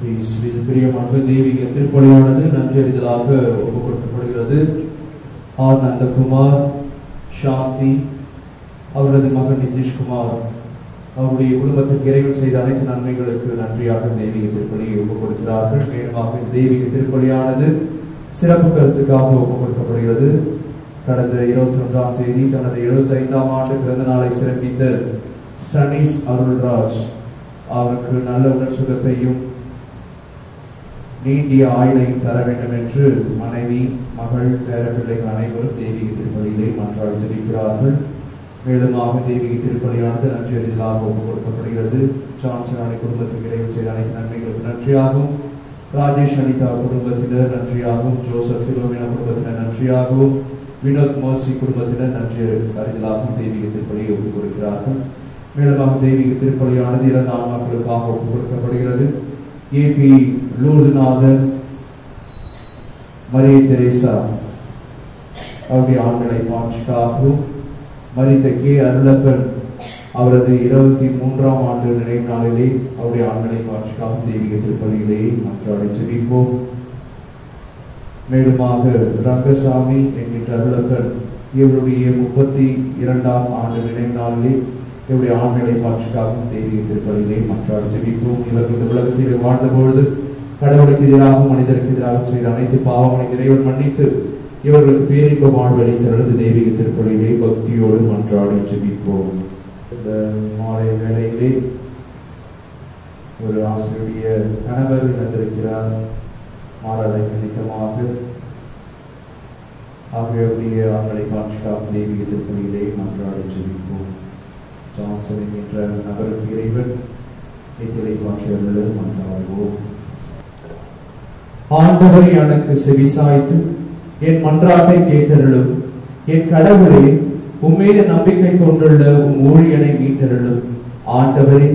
பிரியமான தெய்வீக திருப்பலியானது நன்றறிதலாக ஒப்புக் கொடுக்கப்படுகிறது. ஆர் நந்தகுமார், சாந்தி, அவரது மகன் நிதிஷ்குமார் அவருடைய குடும்பத்திற்கு இறைவன் செய்த அனைத்து நன்மைகளுக்கு நன்றியாக தெய்வீக திருப்பலியை ஒப்புக் கொடுக்கிறார்கள். மேலுமாக தெய்வீக திருப்பலியானது சிறப்பு கருத்துக்காக ஒப்புக் கொடுக்கப்படுகிறது. கடந்த 21ஆம் தேதி தனது 75ஆம் ஆண்டு பிறந்த நாளை சிறப்பித்த ஸ்டனிஸ் அருள்ராஜ் அவருக்கு நல்ல உடல் சுகத்தையும் நீண்டிய ஆயுளையும் தர வேண்டும் என்று மனைவி, மகள், பேரப்பிள்ளைகள் அனைவரும் தெய்வீக திருப்பலியிலே மன்றாடி ஜெபிக்கிறார்கள். மேலுமாக தெய்வீக திருப்பலியானது நன்றியறிதலாக ஒப்புக் கொடுக்கப்படுகிறது. ஜான்சன் அணி குடும்பத்திற்கு இறைவன் செய்த அனைத்து நன்மைகளுக்கு நன்றியாகவும், ராஜேஷ் அனிதா குடும்பத்தினர் நன்றியாகவும், ஜோசப் பிலோமினா குடும்பத்தினர் நன்றியாகவும், வினோத் மோசி குடும்பத்தினர் நன்றி அறிதலாகவும் தெய்வீக திருப்பலியை ஒப்புக் கொடுக்கிறார்கள். மேலுமாக தெய்வீக திருப்பலியானது இறந்த ஆன்மாக்களுக்காக ஒப்புக் கொடுக்கப்படுகிறது. ஏபி லூர்துநாதன், மரிய தெரேசா அவருடைய ஆண்களை மாற்றிக்காகவும், மரித்த கே அருளப்பன் அவரது 23ஆம் ஆண்டு நினைவு நாளிலே அவருடைய ஆண்களை மாற்றிக்காகவும் தெய்வீக திருப்பலியிலே மன்றாடி ஜெபிப்போம். மேலுமாக ரங்கசாமி என்கின்ற அருளப்பன் இவருடைய 32ஆம் ஆண்டு நினைவு நாளிலே இவருடைய ஆண்களை மாற்றிக்காகவும் தெய்வீக திருப்பலியிலே மன்றாடி ஜெபிப்போம். இவர்கள் இந்த உலகத்தில் வாழ்ந்தபொழுது கடவுளுக்கு எதிராக, மனிதருக்கு எதிராக செய்த அனைத்து பாவங்களை இறைவன் மன்னித்து இவர்களுக்கு பேரின்ப வாழ்வு அளித்தது தெய்வீக திருப்பலியிலே பக்தியோடு மன்றாடி ஜெபிப்போம். இந்த மாலை வேளையிலே ஒரு ஆசிரியருடைய கணவர் இழந்திருக்கிறார். மாறாடை நிமித்தமாக ஆகியோருடைய ஆண்களை மாற்றிக்காகவும் தெய்வீக திருப்பலியிலே மன்றாடி ஜெபிப்போம். ஜான்சன் என்ற நபருக்கு இறைவன் நித்திரை மாற்றியவர்கள் மன்றாடுவோம். ஆண்டவரை எனக்கு செவிசாய்த்து என் மன்றாட்டை கேட்டருளும். என் கடவுளே, உம்மீது நம்பிக்கை கொண்டுள்ள உம் ஊழியனை மீட்டருளும். ஆண்டவரே,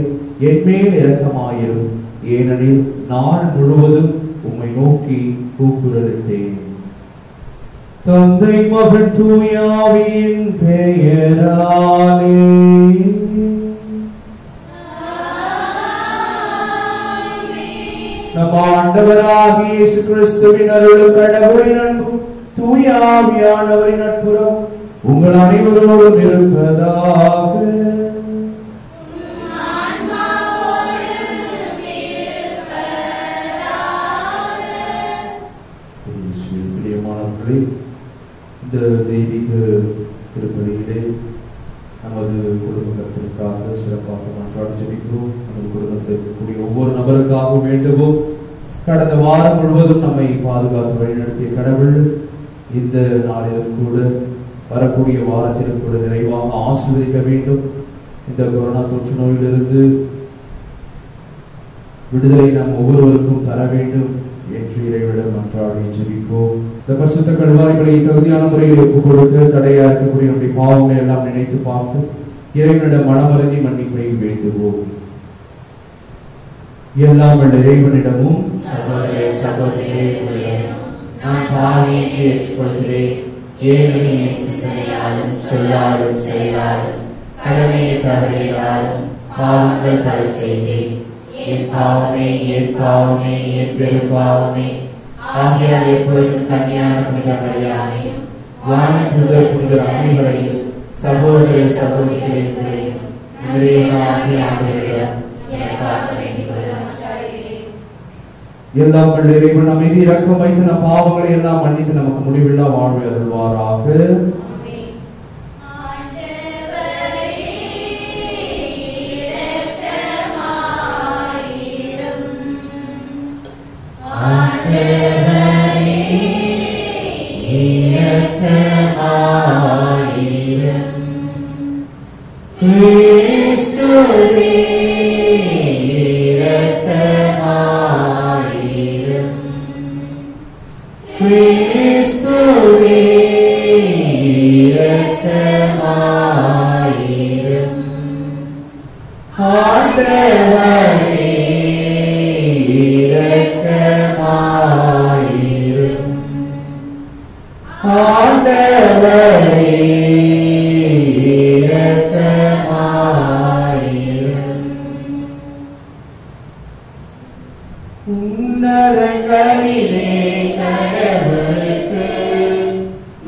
என் மேல் இரக்கமாயிரும். ஏனெனில் நாள் முழுவதும் உம்மை நோக்கி கூக்குரலிட்டேன். தந்தை, மகன், தூய ஆவியின் பெயராலே. நம் ஆண்டவராகிய இயேசு கிறிஸ்துவின் அருளும் கடவுளின் அன்பும் தூய ஆவியானவரின் நட்புறம் உங்கள் அனைவரோடும் இருப்பதாக. பிரியமானவர்களே, இந்த தெய்வீக திருப்பலியிலே நமது குடும்பத்திற்காக சிறப்பாக மன்றாடி ஜெபிக்கிறோம். நமது குடும்பத்தில் இருக்கக்கூடிய ஒவ்வொரு நபருக்காகவும் வேண்டுவோம். கடந்த வாரம் முழுவதும் நம்மை பாதுகாத்து வழிநடத்திய கடவுள் இந்த நாளிலும் கூட, வரக்கூடிய வாரத்திலும் கூட நிறைவாக ஆசீர்வதிக்க வேண்டும். இந்த கொரோனா தொற்று நோயிலிருந்து விடுதலை நம் ஒவ்வொருவருக்கும் தர வேண்டும் என்று இறைவனிடம் மன்றாடி ஜெபிப்போம். இந்த பரிசுத்த கல்வாரிகளை தகுதியான முறையில் ஒப்புக் கொடுக்க தடையா இருக்கக்கூடிய நம்முடைய பாவங்களை எல்லாம் நினைத்து பார்த்து இறைவனிடம் மனமருந்தி மன்னிப்பை வேண்டுவோம். எல்லாம் வல்ல இறைவனிடமும் சகோதரே சகோதரிகளே, நான் பாவியை ஏற்றுக்கொள்கிறேன். ஏனெனில் என் சிந்தனையாலும் சொல்லாலும் செயலாலும் கடமையை தவறியதாலும் பாவங்கள் பல செய்தேன். என் பாவமே, என் பாவமே, என் பெரும் பாவமே. ஆகையால் எப்பொழுதும் கன்னியான புனித மரியாதையும் வானதூதர் புனித அனைவரையும் சகோதர சகோதரிகளையும் நம்முடைய ஆண்டவரிடம் எனக்காக வேண்டிக் கொள்ள மன்றாடுகிறேன். எல்லாம் வல்ல இறைவன் அமைதி இரக்கம் வைத்து நம் பாவங்களை எல்லாம் மன்னித்து நமக்கு முடிவில்லா வாழ்வை அருள்வாராக. உன்னதங்களிலே கடவுளுக்கு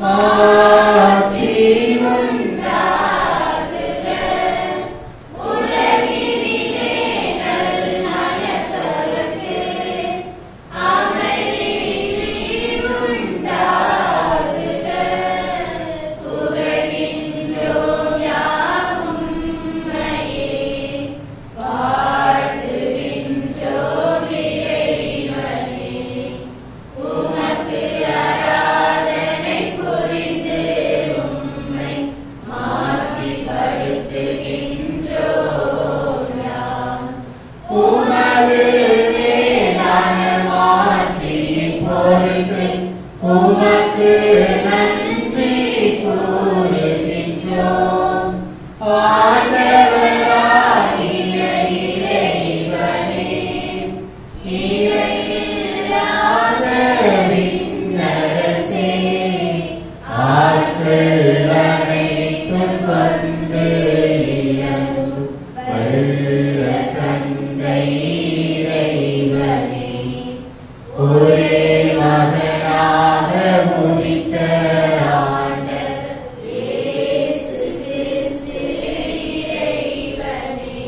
மாட்சி உண்டாகுக. உலகினிலே நல்மனத்தவர்க்கு அமைதி உண்டாகுக. புகழ்கின்றோம் யாம் உம்மையே, வாழ்த்துகின்றோம் இறைவனே. உமக்கு ஆராதனை புரிந்து உம்மை மாட்சிப்படுத்துகின்றோம் யாம். உமது மேலான மாட்சியின் பொருட்டு உமக்கு நன்றி கூறுகின்றோம். ஆண்டவராகிய இறைவனே, இறையில்லாத விண்ணரசே, ஆற்றல் அனைத்தும் கொண்டு இலங்கும் வல்ல தந்தை இறைவனே, ஒரே மகனாக உதித்த ஆண்டவர் இயேசு கிறிஸ்து இறைவனே,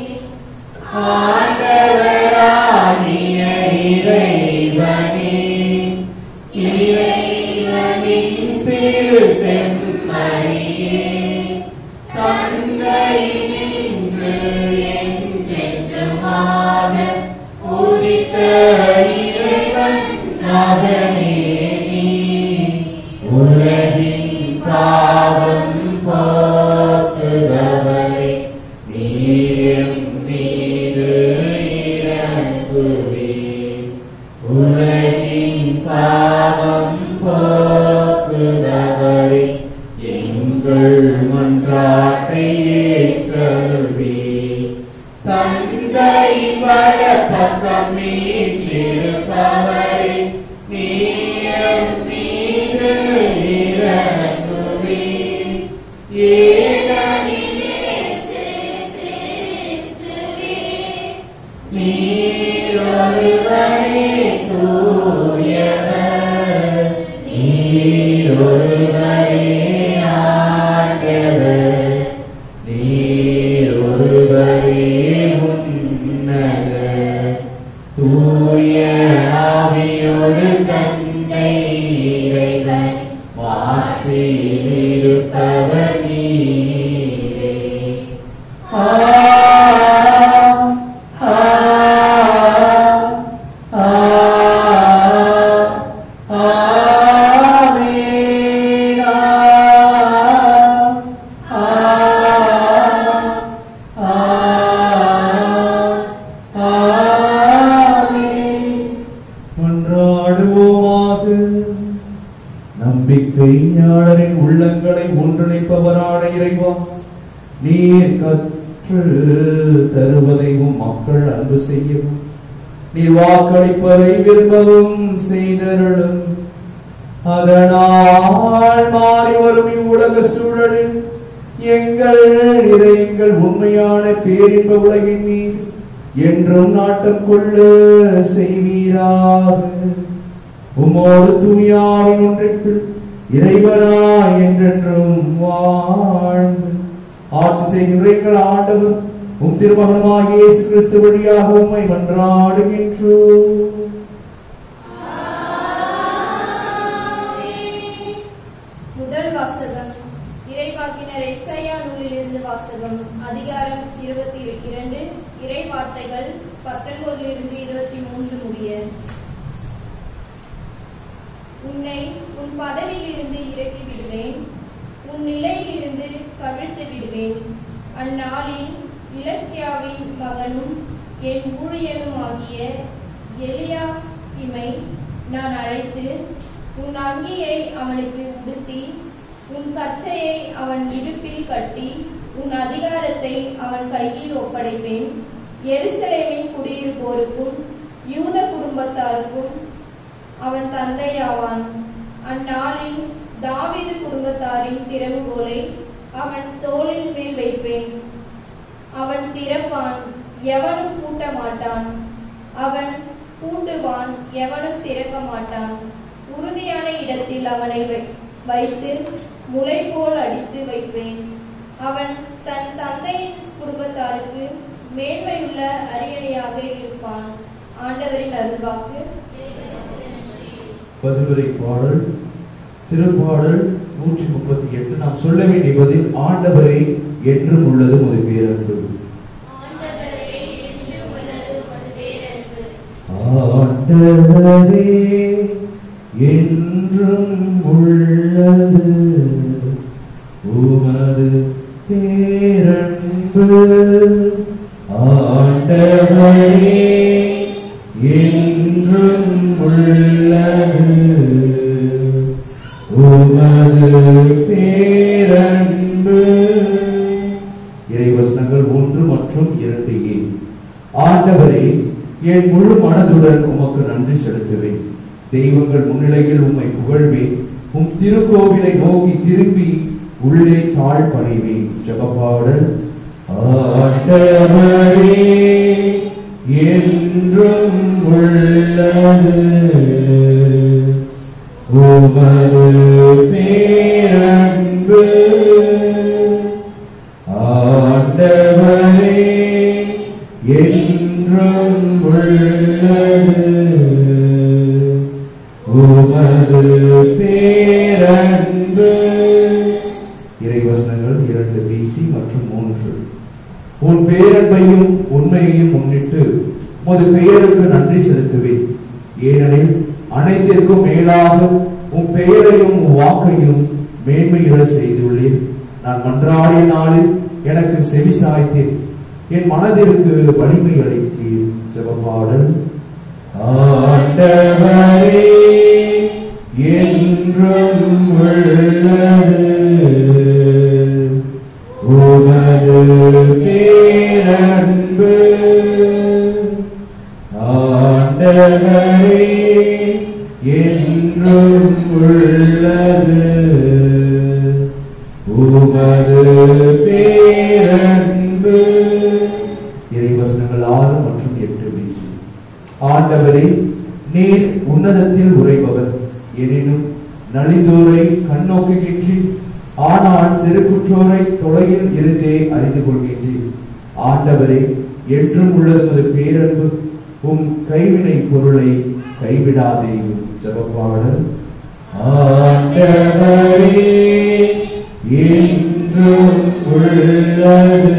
ஆண்டவராகிய இறைவனே, இறைவனின் திரு செம்மறியே, தந்தையினின்று என்றென்றுமாக உதித்த இறைவன் மகனே நீ, உலகின் பாவம் போக்குபவரே, நீ எம் மீது இறங்குவீர். உலகின் பாவம் போக்குபவரே, எங்கள் மன்றாட்டை ஏற்றருள்வீர். தந்தை வலப்பக்கம் வீற்றிருப்பவரே, நீ எம் மீது இறங்குவீர். ஏனெனில் இயேசு கிறிஸ்துவே, நீர் ஒருவரே தூயவர், நீர் ஒருவரே ஆண்டவர், நீர் ஒருவரே உன்னதர். தூய ஆவியோடு தந்தை இறைவன் மாட்சியில் இருப்பவர் நீரே. நம்பிக்கையாளரின் உள்ளங்களை ஒன்றிணைப்பவரான இறைவா, நீர் கற்று தருவதையும் மக்கள் அன்பு செய்யவும், நீர் வாக்களிப்பதை விரும்பவும் செய்தருளும். அதனால் மாறி வரும் இவ்வுலக சூழலில் எங்கள் இதயங்கள் உண்மையான பேரின்ப உலகின் மீது என்றும் நாட்டம் கொள்ள செய்வீராக. உம்மோடு தூயாவின் ஒன்றிற்கு இறைவனாய் என்றென்றும் வாழ்ந்து ஆட்சி செய்கின்ற எங்கள் ஆண்டவர் உம் திருமகனுமாகிய இயேசு கிறிஸ்து வழியாக உம்மை மன்றாடுகின்றோம். முதல் வாசகம். இறைவாக்கினர் எசாயா நூலிலிருந்து வாசகம். அதிகாரம் 22, இறை வார்த்தைகள் 19 23 முடிய. உன்னை உன் பதவியிலிருந்து இறக்கி விடுவேன், உன் நிலையிலிருந்து கவிழ்த்து விடுவேன். அந்நாளில் இலக்கியாவின் மகனும் என் ஊழியனுமாகிய எலியாகிமை நான் அழைத்து, உன் அங்கியை அவனுக்கு உடுத்தி, உன் கச்சையை அவன் இடுப்பில் கட்டி, உன் அதிகாரத்தை அவன் கையில் ஒப்படைப்பேன். எருசலேமின் குடியிருப்போருக்கும் யூத குடும்பத்தாருக்கும் அவன் தந்தையாவான். அந்நாளில் தாவீது குடும்பத்தாரின் திறவுகோலை அவன் தோளின் மேல் வைப்பேன். அவன் திறப்பான், எவனும் பூட்ட மாட்டான். அவன் பூண்டுவான், எவனும் திறக்க மாட்டான். உறுதியான இடத்தில் அவனை வைத்து முளை போல் அடித்து வைப்பேன். அவன் தன் தந்தையின் குடும்பத்தாருக்கு மேன்மையுள்ள அரியணையாக இருப்பான். ஆண்டவரின் அருள்வாக்கு. பதிலுரை பாடல் திருப்பாடல் 138. நாம் சொல்ல வேண்டிய பதில்: ஆண்டவரே என்றும் உள்ளது உமது பேரன்பு. ஆண்டவரே என்றும் உள்ளது உமது பேரன்பு. ஆண்டவரே என்றும் உள்ளது உமது பேரன்பு. இறைவசனங்கள் 1 மற்றும் 2a. ஆண்டவரே, என் முழு மனதுடன் உமக்கு நன்றி செலுத்துவேன். தெய்வங்கள் முன்னிலையில் உம்மை புகழ்வேன். உம் திருக்கோவிலை நோக்கி திரும்பி உள்ளே தாழ் பணிவேன். ஜெபப்பாடல். ஆண்டவரே என்றும் உள்ளது உமது பேரன்பு. ஆண்டவரே என்றும் உள்ளது உமது பேரன்பு. இறைவசனங்கள் 2b மற்றும் 3. உன் பேரன்பையும் உண்மையையும் முன்னிட்டு உமது பெயருக்கு நன்றி செலுத்துவேன். ஏனெனில் அனைத்திற்கும் மேலாக உன் பெயரையும் வாக்கையும் மேன்மையுற செய்துள்ளேன். நான் மன்றாடிய நாளில் எனக்கு செவி சாய்த்தேன். என் மனதிற்கு வலிமை அளித்தீர். ஜெபப்பாடல். ஆண்டவரே என்றும் உள்ளது உமது பேரன்பு. ஆண்டவரே என்றும் உள்ளது உமது பேரன்பு. இறைவசனங்கள் 6 மற்றும் 8b. ஆண்டவரே, நீர் உன்னதத்தில் உறைபவர். எனினும் நலிந்தோரை கண்ணோக்குகின்றீர். ஆனால் செருக்குற்றோரை தொலையில் இருந்தே அறிந்து கொள்கின்றீர். ஆண்டவரே, என்றும் உள்ளது பேரன்பு. உம் கைவினை பொருளை கைவிடாதேயும். ஜெபப்பாடல். ஆண்டவரே என்றும் உள்ளது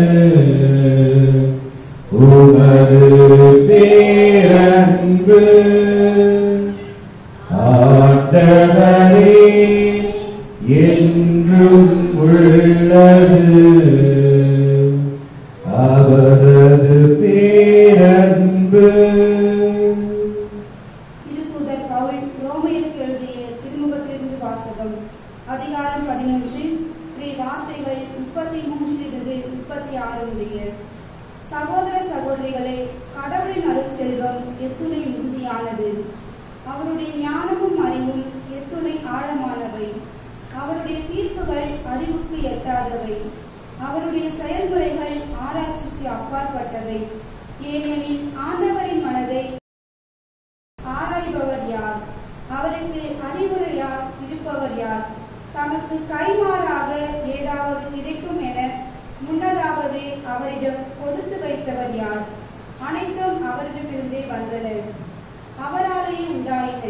உமது பேரன்பு. ஆண்டவரே என்றும் உள்ளது அவரது பேரன்பு. திருத்தூதர் பவுல் ரோமையருக்கு எழுதிய திருமுகத்திலிருந்து வாசகம். அதிகாரம் 11 வார்த்தைகள் 33 36 முடிய. சகோதர சகோதரிகளே, கடவுளின் அருட்செல்வம் எத்துணை மிகுதியானது! அவருடைய ஞானமும் அறிவும் எத்துணை ஆழமானவை! அவருடைய தீர்ப்புகள் அறிவுக்கு எட்டாதவை. அவருடைய செயல்முறைகள் ஆராய்ச்சிக்கு அப்பாற்பட்டவை. ஏனெனில் ஆண்டவரின் மனதை ஆராய்பவர் யார்? அவருக்கு அறிவுரையார் இருப்பவர் யார்? தமக்கு கைமாறாக ஏதாவது கிடைக்கும் என முன்னதாகவே அவரிடம் கொடுத்து வைத்தவர் யார்? அனைத்தும் அவரிடமிருந்தே வந்தன, அவராலேயே உண்டாயின,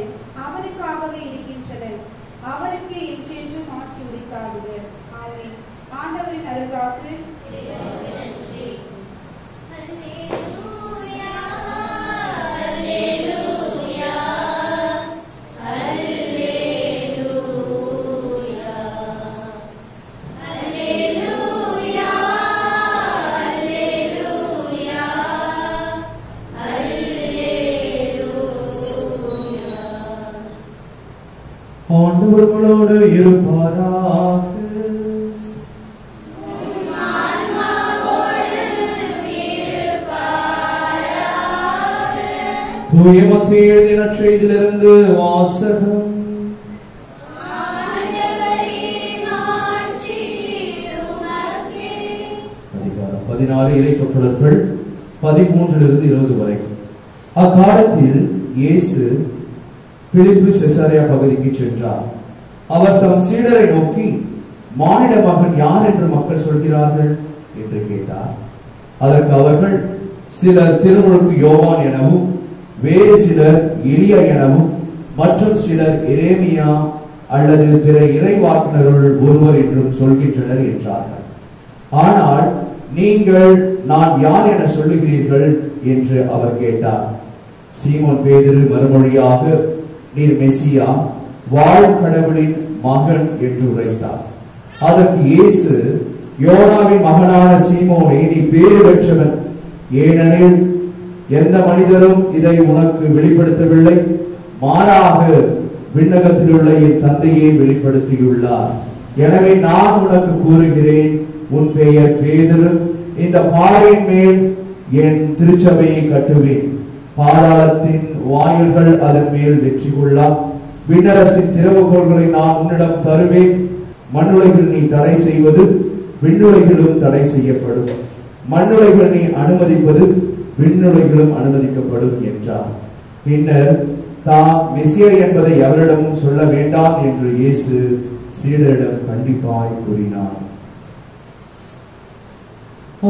அவருக்காகவே இருக்கின்றன, அவருக்கே என்றென்றும் ஆட்சி உரித்தாகுக. ஆமென். ஆண்டவரின் அருள்வாக்கு. ஆண்டவர்களோடு இருப்பாராக. தூய மத்தேயு எழுதிய நற்செய்தியிலிருந்து வாசகம். அதிகாரம் 16 இறை சொற்றொடர்கள் 13 முதல் 20 வரை. அக்காலத்தில் இயேசு பிலிப்பு செசரியா பகுதிக்கு சென்றார். அவர் தம் சீடரை நோக்கி, மானிட மகன் யார் என்று மக்கள் சொல்கிறார்கள் என்று கேட்டார். அதற்கு அவர்கள், சிலர் திருமுழுக்கு யோவான் எனவும், வேறு சிலர் எலியா எனவும், மற்றும் சிலர் எரேமியா அல்லது பிற இறைவாக்கினருள் ஒருவர் என்றும் சொல்கின்றனர் என்றார்கள். ஆனால் நீங்கள் நான் யார் என சொல்லுகிறீர்கள் என்று அவர் கேட்டார். சீமோன் பேதுரு மறுமொழியாக, நீர் மெசியா, வாழும் கடவுளின் மகன் என்று உரைத்தார். அதற்கு இயேசு, யோனாவின் மகனான சீமோனே, நீ பேறு பெற்றவன். ஏனெனில் எந்த மனிதரும் இதை உனக்கு வெளிப்படுத்தவில்லை, மாறாக விண்ணகத்தில் உள்ள என் தந்தையை வெளிப்படுத்தியுள்ளார். எனவே நான் உனக்கு கூறுகிறேன், உன் பெயர் பேதுரு. இந்த பாறையின் மேல் என் திருச்சபையை கட்டுவேன். பாதாளத்தின் வாயில்கள் அதன் மேல் வெற்றி கொள்ளா. விண்ணரசின் திறவுகோல்களை நான் உன்னிடம் தருவேன். மண்ணுலகில் நீ தடை செய்வது விண்ணுலகிலும் தடை செய்யப்படும். மண்ணுலகில் நீ அனுமதிப்பது விண்ணுலகிலும் அனுமதிக்கப்படும் என்றார். பின்னர் தாம் மெசியா என்பதை எவரிடமும் சொல்ல வேண்டாம் என்று இயேசு சீடரிடம் கண்டிப்பாய் கூறினார்.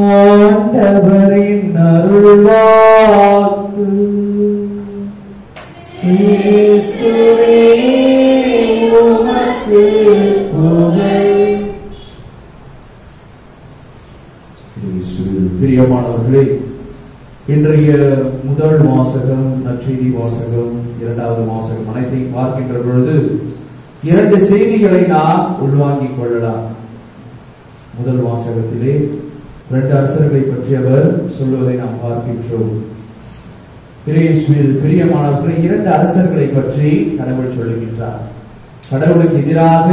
ஆண்டவரின் அருள்வாக்கு. கிறிஸ்துவே உமக்கு புகழ். பிரியமானவர்களே, இன்றைய முதல் வாசகம், நற்செய்தி வாசகம், இரண்டாவது வாசகம் அனைத்தையும் பார்க்கின்ற பொழுது 2 செய்திகளை நாம் உள்வாங்கிக் கொள்ளலாம். முதல் வாசகத்திலே 2 அரசர்களை பற்றி அவர் சொல்வதை நாம் பார்க்கின்றோம். பிரியமானவர்களே, 2 அரசர்களை பற்றி கடவுள் சொல்லுகின்றார். கடவுளுக்கு எதிராக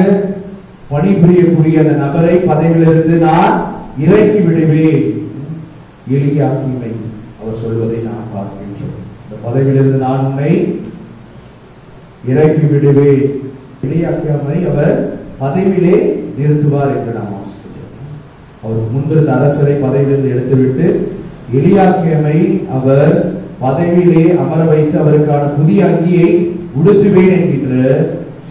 பணிபுரியக்கூடிய அந்த நபரை பதவியிலிருந்து நான் இறக்கி விடுவேன். எலியாக்கீமை அவர் சொல்வதை நாம் பார்க்கின்றோம். இந்த பதவியிலிருந்து நான் உன்னை இறக்கி விடுவேன். எலியாக்கீமை அவர் பதவியிலே நிறுத்துவார் என்று நாம் வாசிக்கிறோம். அவர் முன்பிருந்த அரசரை பதவியிலிருந்து எடுத்துவிட்டு எலியாக்கீமை அவர் பதவியிலே அமர வைத்து அவருக்கான புதிய அங்கியை உடுத்துவேன் என்கின்ற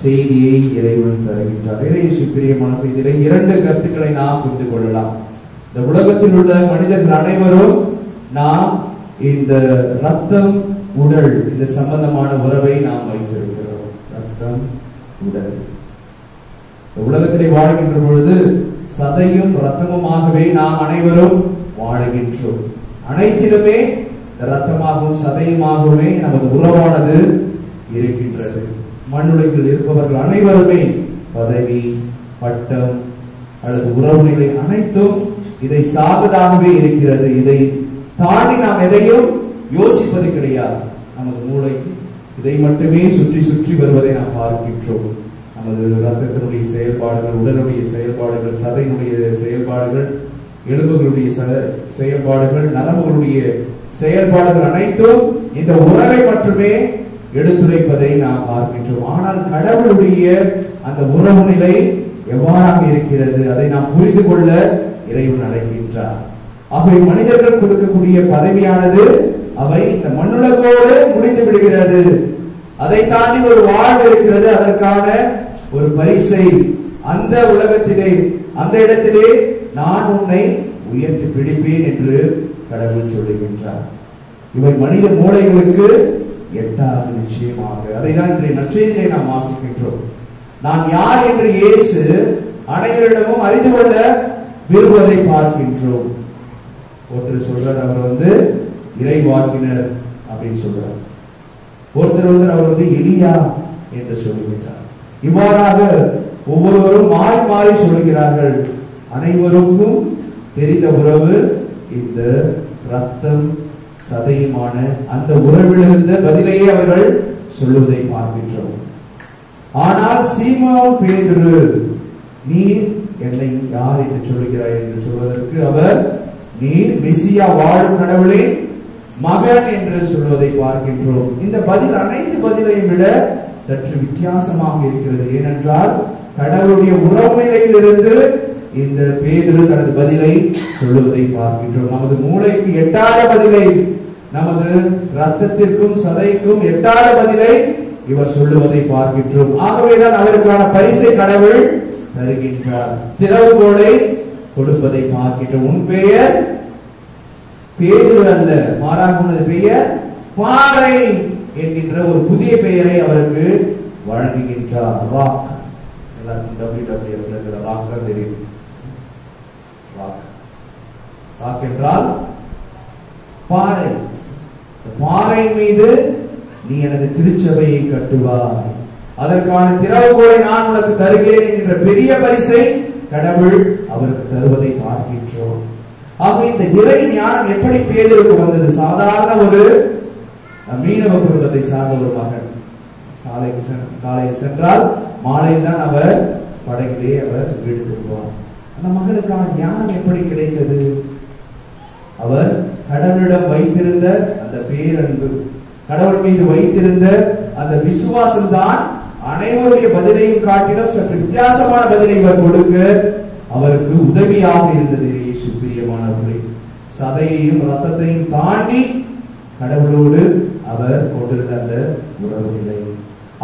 செய்தியை இறைவன் தருகின்றார். இறையேசு பிரியமான இதிலே 2 கருத்துக்களை நாம் புரிந்து கொள்ளலாம். இந்த உலகத்தில் உள்ள மனிதர்கள் அனைவரும் நாம் இந்த ரத்தம் உடல் இந்த சம்பந்தமான உறவை நாம் வைத்திருக்கிறோம். ரத்தம் உடல். இந்த உலகத்திலே வாழ்கின்ற பொழுது சதையும் ரத்தமுமாகவே நாம் அனைவரும் வாழுகின்றோம். அனைத்திலுமே ரத்தமாகவும் சதையுமாகவே நமது உறவானது இருக்கின்றது. மண்ணுலகில் இருப்பவர்கள் அனைவருமே பதவி, பட்டம் அல்லது உறவு நிலை அனைத்தும் இதை சார்ந்ததாகவே இருக்கிறது. இதை தாண்டி நாம் எதையும் யோசிப்பது கிடையாது. நமது மூளைக்கு இதை மட்டுமே சுற்றி சுற்றி வருவதை நாம் பார்க்கின்றோம். நமது ரத்தத்தினுடைய செயல்பாடுகள், உடலுடைய செயல்பாடுகள், சதையினுடைய செயல்பாடுகள், எலும்புகளுடைய செயல்பாடுகள், நரம்புகளுடைய செயல்பாடுகள் அனைத்தும் இந்த உறவை மட்டுமே எடுத்துரைப்பதை நாம் பார்க்கின்றோம். ஆனால் கடவுளுடைய அந்த உறவு நிலை எவ்வாறாக இருக்கிறது அதை நாம் புரிந்து கொள்ள இறைவன் அழைக்கின்றார். ஆகவே மனிதர்கள் கொடுக்கக்கூடிய பதவியானது அவை இந்த மண்ணுலகோடு முடிந்து விடுகிறது. அதை தாண்டி ஒரு வாழ்வு இருக்கிறது. அதற்கான ஒரு பரிசை அந்த உலகத்திலே, அந்த இடத்திலே நான் உன்னை உயர்த்தி பிடிப்பேன் என்று கடவுள் சொல்லுகின்றார். இவை மனித மூளைகளுக்கு எட்டாவது நிச்சயமாக. அதைதான் இன்றைய நற்செய்தியை நாம் வாசிக்கின்றோம். நான் யார் என்று இயேசு அனைவரிடமும் அறிந்து கொள்ள விரும்புவதை பார்க்கின்றோம். ஒருத்தர் சொல்றார், அவர் இறைவாக்கினர் அப்படின்னு சொல்றார். ஒருத்தர் அவர் எலியா என்று சொல்லுகின்றார். இவ்வாறாக ஒவ்வொருவரும் மாறி மாறி சொல்லுகிறார்கள். அனைவருக்கும் தெரிந்த உறவு இந்த ரத்தம் சதையுமான அந்த உறவிலிருந்த பதிலையே அவர்கள் சொல்லுவதை பார்க்கின்றோம். ஆனால் சீமோன் பேதுரு, நீ என்னை யார் என்று சொல்லுகிறாய் என்று சொல்வதற்கு அவர், நீர் மெசியா வாழும் கடவுளின் மகன் என்று சொல்வதை பார்க்கின்றோம். இந்த பதில் அனைத்து பதிலையும் விட சற்று வித்தியாசமாக இருக்கிறது. ஏனென்றால் கடவுளுடைய உறவு நிலையிலிருந்து இந்த பேதுரு தனது பதிலை சொல்லுவதை பார்க்கின்றோம். நமது மூளைக்கு எட்டாத பதிலை நமது ரத்தத்திற்கும் சதைக்கும் எட்டாத பதிலை இவர் சொல்லுவதை பார்க்கின்றோம். ஆகவேதான் அவருக்கான பரிசை கடவுள் தருகின்றார். திறவுகோலை கொடுப்பதை பார்க்கின்றோம். உன் பெயர் பேதுரு அல்ல, மாறாக உனது பெயர் பாறை என்கின்ற ஒரு புதிய பெயரை அவருக்கு வழங்குகின்றார். ராக். எல்லாருக்கும் WWF ராக் தான் தெரியும். ராக் என்றால் பாறை. பாறை மீது நீ எனது திருச்சபையை கட்டுவாய், அதற்கான திறவுகோலை நான் உனக்கு தருகிறேன் என்கின்ற பெரிய பரிசை கடவுள் அவருக்கு தருவதை பார்க்கின்றோம். ஆக இந்த இறை ஞானம் எப்படி பேதுருக்கு வந்தது? சாதாரண ஒரு மீனவ குடும்பத்தை சார்ந்த ஒரு மகன். காலையில் சென்றால் மாலையில் தான் அவர் படகிலே அவர் வீடு திரும்புவார். அந்த மகனுக்கான ஞானம் எப்படி கிடைத்தது? அவர் கடவுளிடம் வைத்திருந்த அந்த பேரன்பு, கடவுள் மீது வைத்திருந்த அந்த விசுவாசம் தான் அனைவருடைய பதிலையும் காட்டிலும் சற்று வித்தியாசமான பதிலை இவர் கொடுக்க அவருக்கு உதவியாக இருந்தது. இயேசு பிரியமானவர்களே, சதையையும் ரத்தத்தையும் தாண்டி கடவுளோடு அவர் கொண்டிருந்த அந்த உறவு நிலை.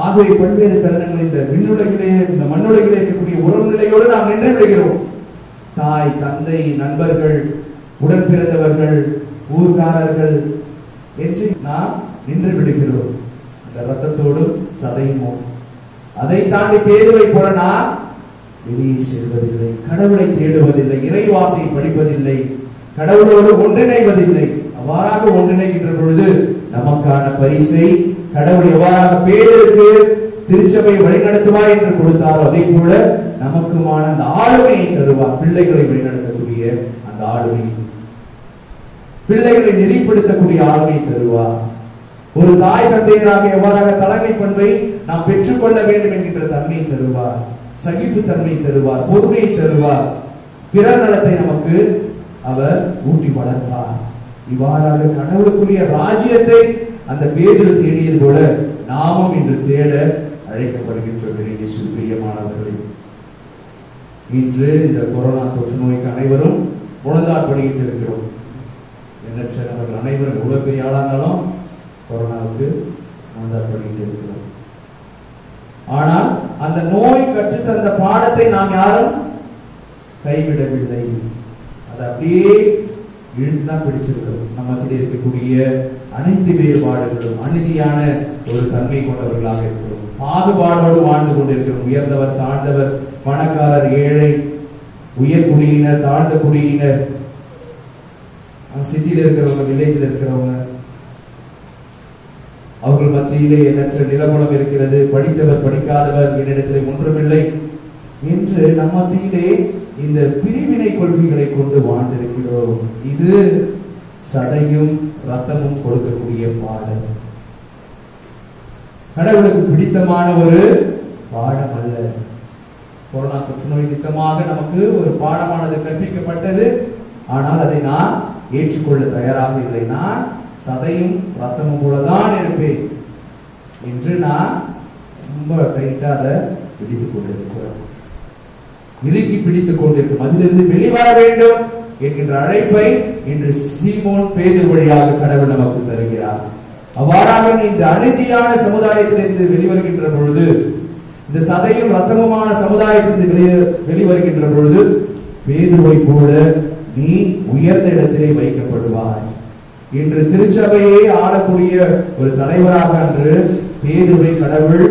ஆகவே பல்வேறு தருணங்கள் இந்த விண்ணுலகிலே இந்த மண்ணுலகிலே இருக்கக்கூடிய உறவு நிலையோடு நாம் நின்று விடுகிறோம். தாய், தந்தை, நண்பர்கள், உடன் பிறந்தவர்கள், ஊர்காரர்கள் என்று நாம் நின்று விடுகிறோம். அந்த ரத்தத்தோடும் சதையுமோ அதை தாண்டி பேதுவை போல நாம் வெளியே செல்வதில்லை, கடவுளை தேடுவதில்லை, இறைவார்த்தை படிப்பதில்லை, கடவுளோடு ஒன்றிணைவதில்லை. அவ்வாறாக ஒன்றிணைகின்ற பொழுது நமக்கான பரிசை கடவுள் எவ்வாறாக பேருக்கு திருச்சபை வழிநடத்துவார் என்று கொடுத்தாரோ அதே போல நமக்குமான அந்த ஆளுமையை தருவார். பிள்ளைகளை வழிநடத்தக்கூடிய அந்த ஆளுமை, பிள்ளைகளை நெறிப்படுத்தக்கூடிய ஆளுமையை தருவார். ஒரு தாய் தந்தையராக எவ்வாறாக தலைமை பண்பை நாம் பெற்றுக்கொள்ள வேண்டும் என்கின்ற தன்மையை தருவார், சகிப்பு தன்மையை தருவார், பொறுமையை தருவார், பிறர் நலத்தை நமக்கு அவர் ஊட்டி வளர்ப்பார். இவ்வாறாக கடவுளுக்குரிய ராஜ்யத்தை அந்த பேதுரு தேடியது போல நாமும் இன்று தேட அழைக்கப்படுகின்றோம். பிரியமானவர்களே, இன்று இந்த கொரோனா தொற்று நோய்க்கு அனைவரும் முழந்தாட்படுகிட்டு இருக்கிறோம். எண்ணற்ற நபர்கள் அனைவரும் எவ்வளவு பெரிய ஆளா இருந்தாலும் கொரோனாவுக்கு முழந்தாட்படுகிட்டு இருக்கிறோம். ஆனால் அந்த நோய் கற்றுத்தந்த பாடத்தை நாம் யாரும் கைவிடவில்லை. அது அப்படியே இழுத்துதான் பிடிச்சிருக்கிறோம். நம்ம மத்தியில் இருக்கக்கூடிய அனைத்து வேறுபாடுகளும் அநீதியான ஒரு தன்மை கொண்டவர்களாக இருக்கிறோம். பாகுபாடோடு வாழ்ந்து கொண்டிருக்கிறோம். உயர்ந்தவர், தாழ்ந்தவர், பணக்காரர், ஏழை, உயர் குடியினர், தாழ்ந்த குடியினர், சிட்டியில் இருக்கிறவங்க, வில்லேஜில் இருக்கிறவங்க, அவர்கள் மத்தியிலே எண்ணற்ற நிலகுலம் இருக்கிறது. படித்தவர், படிக்காதவர், என்னிடத்திலே ஒன்றுமில்லை என்று நம் மத்தியிலே இந்த பிரிவினை கொள்கைகளை கொண்டு வாழ்ந்திருக்கிறோம். இது சதையும் ரத்தமும் கொடுக்கக்கூடிய பாடம், கடவுளுக்கு பிடித்தமான ஒரு பாடம் அல்ல. கொரோனா தொற்று நோய் நிமித்தமாக நமக்கு ஒரு பாடமானது கற்பிக்கப்பட்டது. ஆனால் அதை நான் ஏற்றுக்கொள்ள தயாராக இல்லை. நான் சதையும் ரத்தமும் போலதான் இருப்பேன் என்று நான் ரொம்ப டைட்டா அதை பிடித்துக் கொண்டிருக்கிறோம், இறுக்கி பிடித்துக் கொண்டிருக்கும். அதிலிருந்து வெளிவர வேண்டும் என்கின்ற அழைப்பை இன்று சீமோன் பேதுரு வழியாக கடவுள் நமக்கு தருகிறார். அவ்வாறாக இந்த அநீதியான சமுதாயத்திலிருந்து வெளிவருகின்ற பொழுது, இந்த சதையும் ரத்தமுமான சமுதாயத்திலிருந்து வெளிவருகின்ற பொழுது பேதுருவை போல நீ உயர்ந்த இடத்திலே வைக்கப்படுவாய். இன்று திருச்சபையை ஆளக்கூடிய ஒரு தலைவராக அன்று பேதுருவை கடவுள்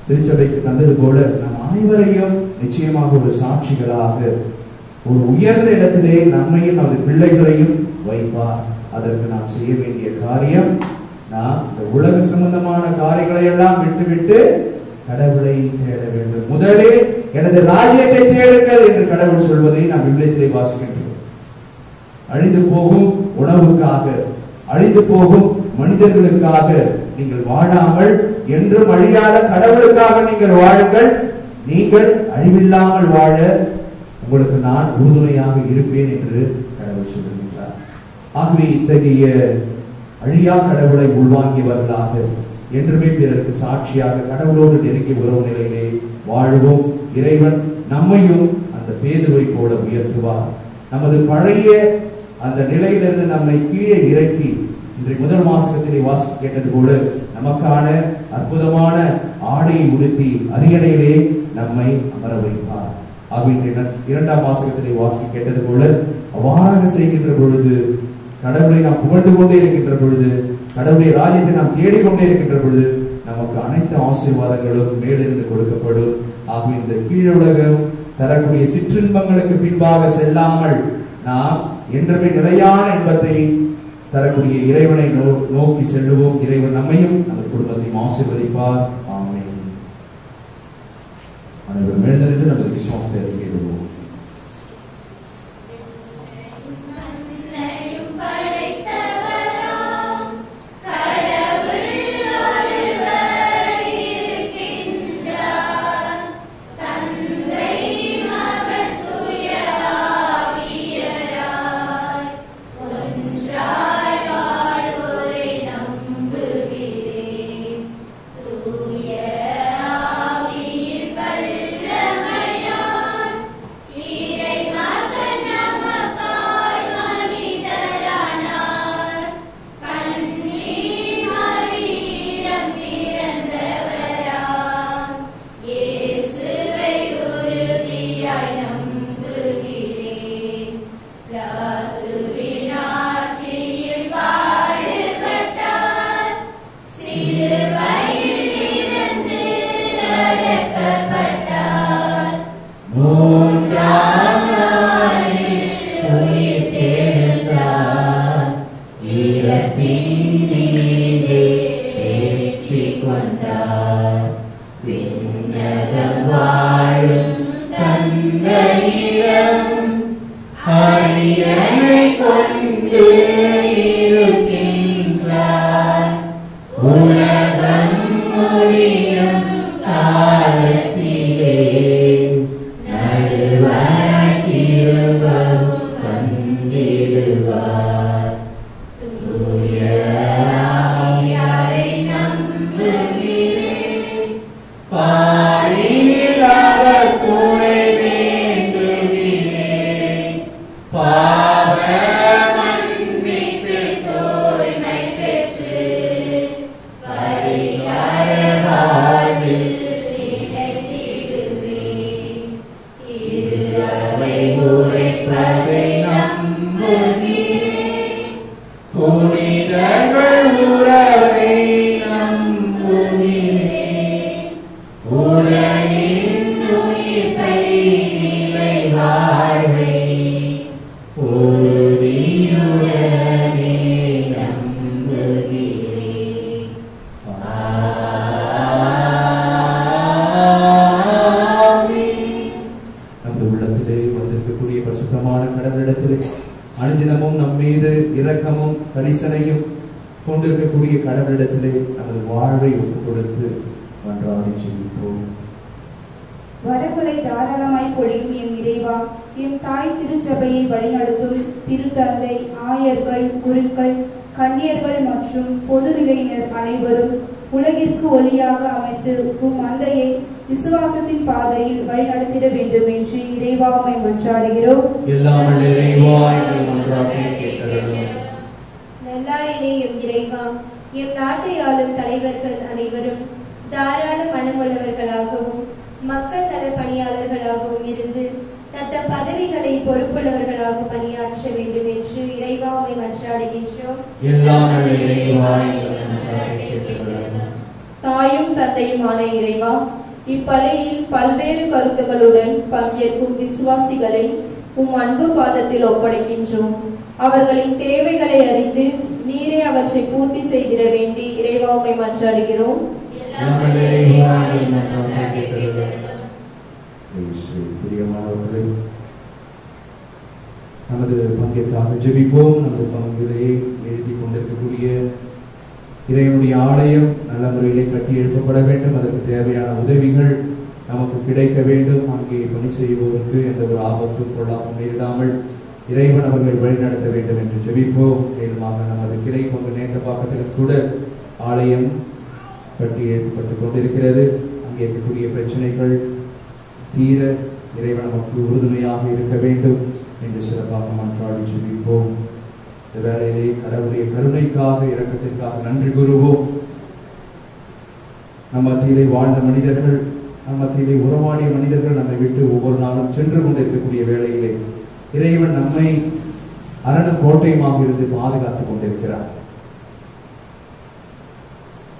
திருச்சபைக்கு தந்தது போல நம் அனைவரையும் நிச்சயமாக ஒரு சாட்சிகளாக ஒரு உயர்ந்த இடத்திலே நம்மையும் நமது பிள்ளைகளையும் வைப்பார். அதற்கு நாம் செய்ய வேண்டிய காரியம், நாம் இந்த உலக சம்பந்தமான காரியங்களை எல்லாம் விட்டுவிட்டு கடவுளை தேட வேண்டும். முதலில் எனது ராஜ்யத்தை தேடுங்கள் என்று கடவுள் சொல்வதை நாம் விவிலியத்திலே வாசிக்கின்றோம். அழிந்து போகும் உணவுக்காக, அழிந்து போகும் மனிதர்களுக்காக நீங்கள் வாழாமல் என்றும் அழியாத கடவுளுக்காக நீங்கள் வாழுங்கள். நீங்கள் அழிவில்லாமல் வாழ உங்களுக்கு நான் உறுதுணையாக இருப்பேன் என்று கடவுள் சொல்லுகின்றார். ஆகவே இத்தகைய அழியா கடவுளை உள்வாங்கியவர்களாக என்றுமே பிறருக்கு சாட்சியாக கடவுளோடு நெருங்கிய உறவு நிலையிலே வாழ்வோம். இறைவன் நம்மையும் அந்த பேதுருவை போல உயர்த்துவார். நமது பழைய அந்த நிலையிலிருந்து நம்மை கீழே இறக்கி இன்றைக்கு முதல் வாசகத்திலே வாசிக்க கேட்டது போல நமக்கான அற்புதமான ஆடையை உடுத்தி அரியணையிலே நம்மை அமர வைப்பார். இரண்டாம் வாசகத்திலே வாசிக்க கேட்டது போல அவ்வாறாக செய்கின்ற பொழுது, கடவுளை நாம் புகழ்ந்து கொண்டே இருக்கின்ற பொழுது, கடவுளுடைய ராஜ்யத்தை நாம் தேடிக்கொண்டே இருக்கின்ற பொழுது நமக்கு அனைத்து ஆசீர்வாதங்களும் மேலிருந்து கொடுக்கப்படும். ஆகவே இந்த கீழுலகம் தரக்கூடிய சிற்றின்பங்களுக்கு பின்பாக செல்லாமல் நாம் என்றுமே நிலையான இன்பத்தை தரக்கூடிய இறைவனை நோக்கி செல்லுவோம். இறைவன் நம்மையும் நமது குடும்பத்தையும் ஆசீர்வதிப்பார். ஆமென். அனைவரும் எழுந்திருந்து நமது விசுவாசத்தை அறிக்கையிடுவோம். வரங்களை தாராளமாய் பொழியும் எம் இறைவா, எம் தாய் திருச்சபையை வழிநடத்தும் திருத்தந்தை, ஆயர்கள், குருக்கள், கன்னியர்கள் மற்றும் பொதுநிலையினர் அனைவரும் உலகிற்கு ஒளியாக அமைத்து உம் மந்தையை விசுவாசத்தின் பாதையில் வழிநடத்திட வேண்டும் என்று இறைவா உம்மை மன்றாடுகிறோம். நல்லாயினே எம் இறைவா, எம் நாட்டை ஆளும் தலைவர்கள் அனைவரும் தாராள மனமுள்ளவர்களாகவும் மக்கள் நல பணியாளர்களாகவும் இருந்து தத்தம் பதவிகளை பொறுப்புள்ளவர்களாக பணியாற்ற வேண்டும் என்று இறைவா உம்மை மன்றாடுகின்றோம். தாயும் தந்தையுமான இறைவா, இப்பலியில் பல்வேறு கருத்துக்களுடன் பங்கேற்கும் விசுவாசிகளை உம் அன்பு பாதத்தில் ஒப்படைக்கின்றோம். அவர்களின் தேவைகளை அறிந்து நீரே அவற்றை பூர்த்தி செய்திட வேண்டி இறைவா உம்மை மன்றாடுகிறோம். பிரியமானவர்களே, நமது பங்கிற்காக ஜெபிப்போம். நமது பங்கிலே எழுதி கொண்டிருக்கக்கூடிய இறைவனுடைய ஆலயம் நல்ல முறையிலே கட்டி எழுப்பப்பட வேண்டும். அதற்கு தேவையான உதவிகள் நமக்கு கிடைக்க வேண்டும். அங்கே பணி செய்வோருக்கு எந்த ஒரு ஆபத்தும் கொள்ளாமல் நேரிடாமல் இறைவன் அவர்களை வழிநடத்த வேண்டும் என்று ஜெபிப்போம். மேலுமாக நமது கிளை கொண்டு நேற்ற பாக்கத்தில் கூட ஆலயம் கட்டி எழுப்பப்பட்டுக் கொண்டிருக்கிறது. அங்கே இருக்கக்கூடிய பிரச்சனைகள் தீர இறைவன் நமக்கு உறுதுணையாக இருக்க வேண்டும் என்று சிறப்பாக மன்றாடி ஜெபிப்போம். இந்த வேளையிலே கடவுளுடைய கருணைக்காக, இரக்கத்திற்காக நன்றி கூறுவோம். நம் மத்தியிலே வாழ்ந்த மனிதர்கள், நம் மத்தியிலே உறவாடிய மனிதர்கள் நம்மை விட்டு ஒவ்வொரு நாளும் சென்று கொண்டிருக்கக்கூடிய வேளையிலே இறைவன் நம்மை அரணும் கோட்டையுமாக இருந்து பாதுகாத்துக் கொண்டிருக்கிறார்.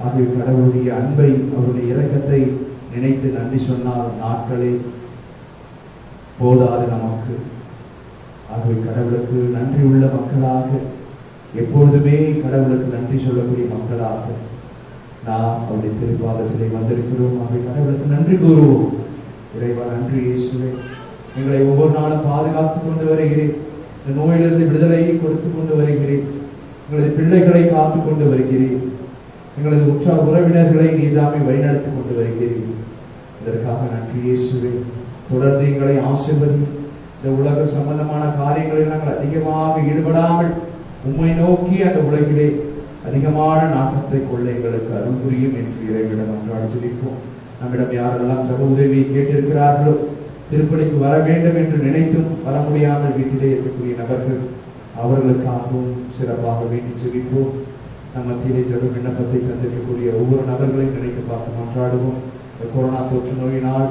ஆகிய கடவுளுடைய அன்பை, அவருடைய இரக்கத்தை நினைத்து நன்றி சொன்னால் நாட்களே போதாது நமக்கு. ஆகிய கடவுளுக்கு நன்றி உள்ள மக்களாக, எப்பொழுதுமே கடவுளுக்கு நன்றி சொல்லக்கூடிய மக்களாக நாம் அவருடைய திருப்பாதத்திலே வந்திருக்கிறோம். ஆகிய கடவுளுக்கு நன்றி கூறுவோம். இறைவா, நன்றி இயேசுவே, எங்களை ஒவ்வொரு நாளும் பாதுகாத்துக் கொண்டு வருகிறேன். இந்த நோயிலிருந்து விடுதலையை கொடுத்து கொண்டு வருகிறேன். எங்களது பிள்ளைகளை காத்துக் கொண்டு வருகிறேன். எங்களது உற்றார் உறவினர்களை நீதாமே வழிநடத்திக் கொண்டு வருகிறேன். இதற்காக நன்றி இயேசுவே. தொடர்ந்து எங்களை ஆசீர்வதி. இந்த உலக சம்பந்தமான காரியங்களில் நாங்கள் அதிகமாக ஈடுபடாமல் உம்மை நோக்கி அந்த உலகிலே அதிகமான நாட்டத்தை கொள்ள எங்களுக்கு அருள் புரியும் என்று இறைவனிடம் அன்றாட ஜெபிப்போம். நம்மிடம் யாரெல்லாம் ஜெப உதவியை கேட்டிருக்கிறார்களோ, திருப்பலிக்கு வர வேண்டும் என்று நினைத்தும் வர முடியாமல் வீட்டிலே இருக்கக்கூடிய நபர்கள், அவர்களுக்காகவும் சிறப்பாக வேண்டி ஜெபிப்போம். நம் மத்தியிலே ஜெப விண்ணப்பத்தை தந்திருக்கக்கூடிய ஒவ்வொரு நபர்களையும் நினைத்து பார்த்து மன்றாடுவோம். இந்த கொரோனா தொற்று நோயினால்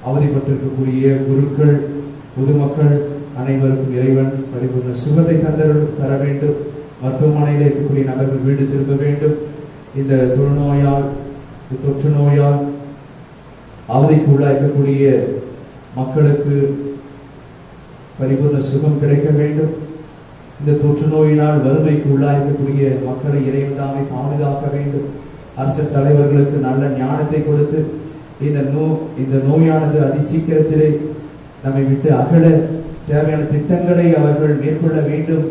அவதிப்பட்டிருக்கக்கூடிய குருக்கள், பொதுமக்கள் அனைவருக்கும் இறைவன் பரிபூர்ண சுகத்தை தர வேண்டும். மருத்துவமனையில் இருக்கக்கூடிய நபர்கள் வீடு திரும்ப வேண்டும். இந்த தொழுநோயால், தொற்று நோயால் அவதிக்கு உள்ளாக்கக்கூடிய மக்களுக்கு பரிபூர்ண சுகம் கிடைக்க வேண்டும். இந்த தொற்று நோயினால் வறுமைக்கு உள்ளாக்கக்கூடிய மக்களை இறைவன் தாமே பாதுகாக்க வேண்டும். அரசு தலைவர்களுக்கு நல்ல ஞானத்தை கொடுத்து இந்த நோயானது அதிசீக்கிரத்திலே நம்மை விட்டு அகல தேவையான திட்டங்களை அவர்கள் மேற்கொள்ள வேண்டும்.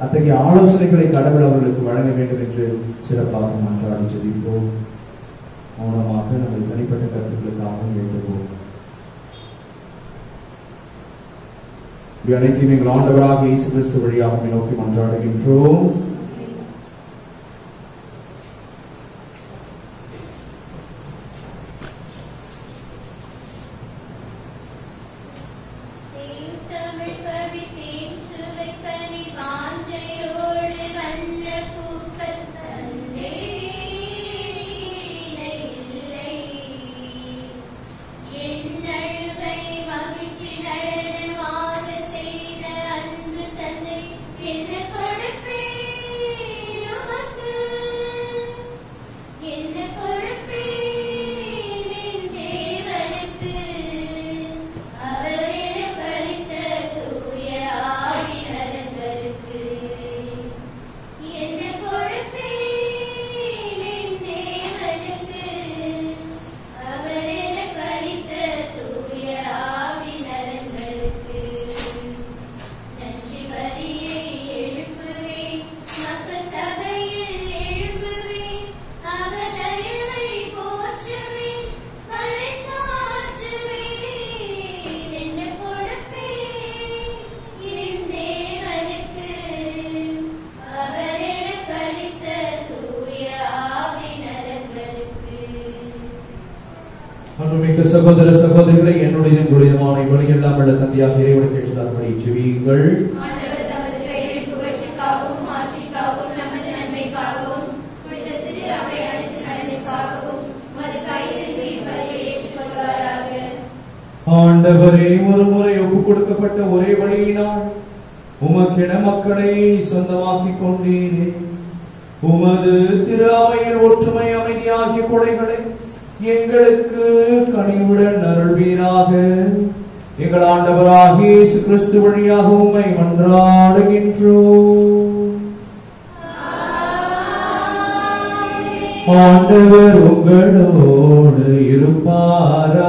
அத்தகைய ஆலோசனைகளை கடவுள் அவர்களுக்கு வழங்க வேண்டும் என்று சிறப்பாக மன்றாடி ஜெபிப்போம். மௌனமாக நமது தனிப்பட்ட கருத்துக்களுக்காக வேண்டுவோம். அனைத்தையும் எங்கள் ஆண்டவராக இயேசு கிறிஸ்து வழியாக நோக்கி மன்றாடுகின்றோம். சகோதர சகோதரிகளை, என்னுடைய உங்களுடையமான வழியெல்லாம் உள்ள தந்தையாக இறைவனை கேட்டதாற்படி ஜெபியுங்கள். ஆண்டவரே, ஒரு முறை ஒப்புக் கொடுக்கப்பட்ட ஒரே வழியினால் உமக்கென மக்களை சொந்தமாக்கிக் கொண்டீரே. உமது திரு அவையில் ஒற்றுமை, அமைதி ஆகிய கொடைகளை எங்களுக்கு கனிவுடன் அருள்வீராக. எங்கள் ஆண்டவராகிய இயேசு கிறிஸ்து வழியாக உம்மை மன்றாடுகின்றோம். ஆண்டவர் உங்களோடு இருப்பாராக.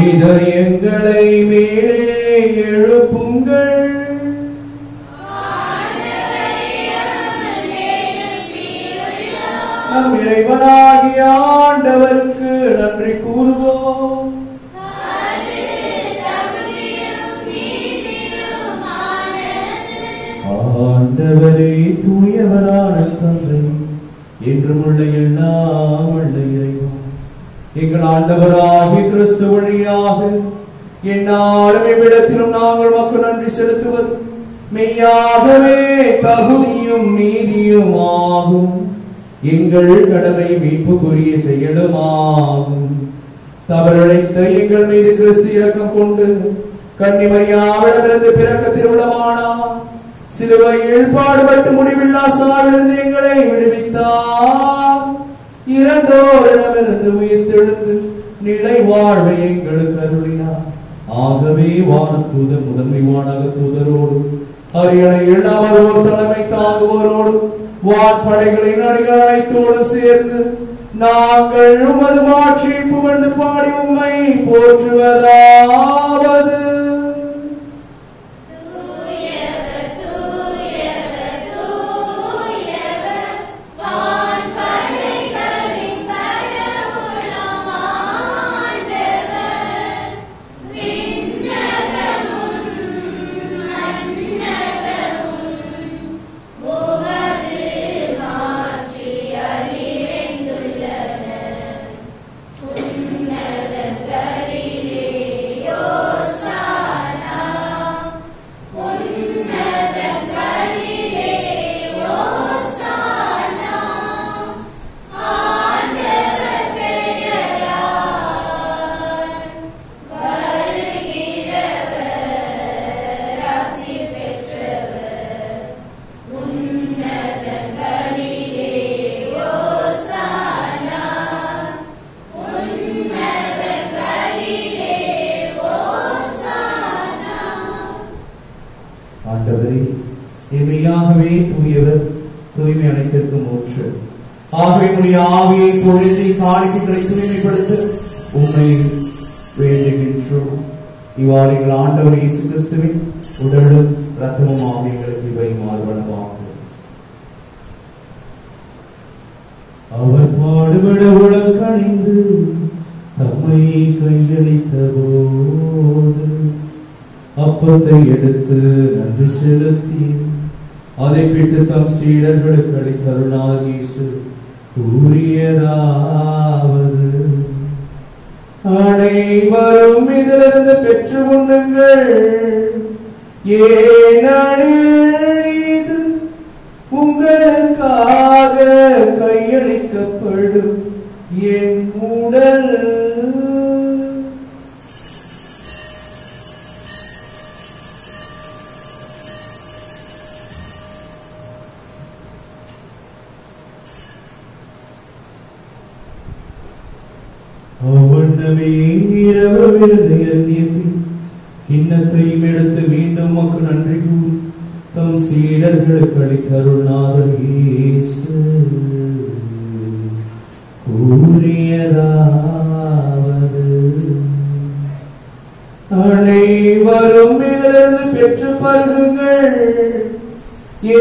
இதயங்களை மேலே எழுப்புங்கள். நம் இறைவனாகிய ஆண்டவருக்கு நன்றி கூறுவோம். ஆண்டவரே, தூயவரான தந்தை, என்றும் உள்ள எல்லாம் உள்ள இறைவா, எங்கள் ஆண்டவராகிய கிறிஸ்து வழியாக எந்நாளும் இவ்விடத்திலும் நாங்கள் மக்கள் நன்றி செலுத்துவது மெய்யாகவே தகுதியும் நீதியும் ஆகும். எங்கள் கடமை மீட்புக்குரிய செயலுமாகும். தவறிழைத்த எங்கள் மீது கிறிஸ்து இரக்கம் கொண்டு கன்னிமரியாவிடமிருந்து பிறக்க திருவுளமானார். சிலுவையில் பாடுபட்டு முடிவில்லா சாவிலிருந்து எங்களை விடுவித்தார். இறந்தோரிடமிருந்து உயிர்த்தெழுந்து நிலை வாழ்வை எங்களுக்கு அருளினார். ஆகவே வானதூதர் முதன்மை வானக தூதரோடு அரியணையில் அவரோடு தலைமை தாங்குவோரோடு வான்படைகளின் அணிகள் அனைத்தோடும் சேர்ந்து நாங்கள் உமது மாட்சியை புகழ்ந்து பாடி உம்மை போற்றுவதாவது. மெய்யாகவே தூயவர், தூய்மை அனைத்திற்கும் ஊற்று. ஆகவே உடைய ஆவியை பொழுது காணிக்கைகளை தூய்மைப்படுத்த உண்மை வேண்டுகின்றோம். இவ்வாறு எங்கள் ஆண்டவர் இயேசு கிறிஸ்துவின் உடலும் இரத்தமும் ஆவியங்களுக்கு இவை மாறுபடவாகும். அவர் பாடுபட உடல் கணிந்து தம்மை கையளித்த போது அப்பத்தை எடுத்து நன்றி செலுத்தி அதை பிட்டு தம் சீடர்களுக்கு அளித்தருளார். இயேசு கூறியதாவது, அனைவரும் இதிலிருந்து பெற்று உண்ணுங்கள். ஏனெனில் இது உங்களுக்காக கையளிக்கப்படும் என் உடல். அவ்வண்ணமே இரவு விருந்திய கிண்ணத்தையும் எடுத்து மீண்டும் மக்கு நன்றி கூறி தம் சீடர்களுக்கு அளித்தருளார். இயேசு கூறியதாவது, அனைவரும் இதிலிருந்து பெற்று பருகுங்கள்.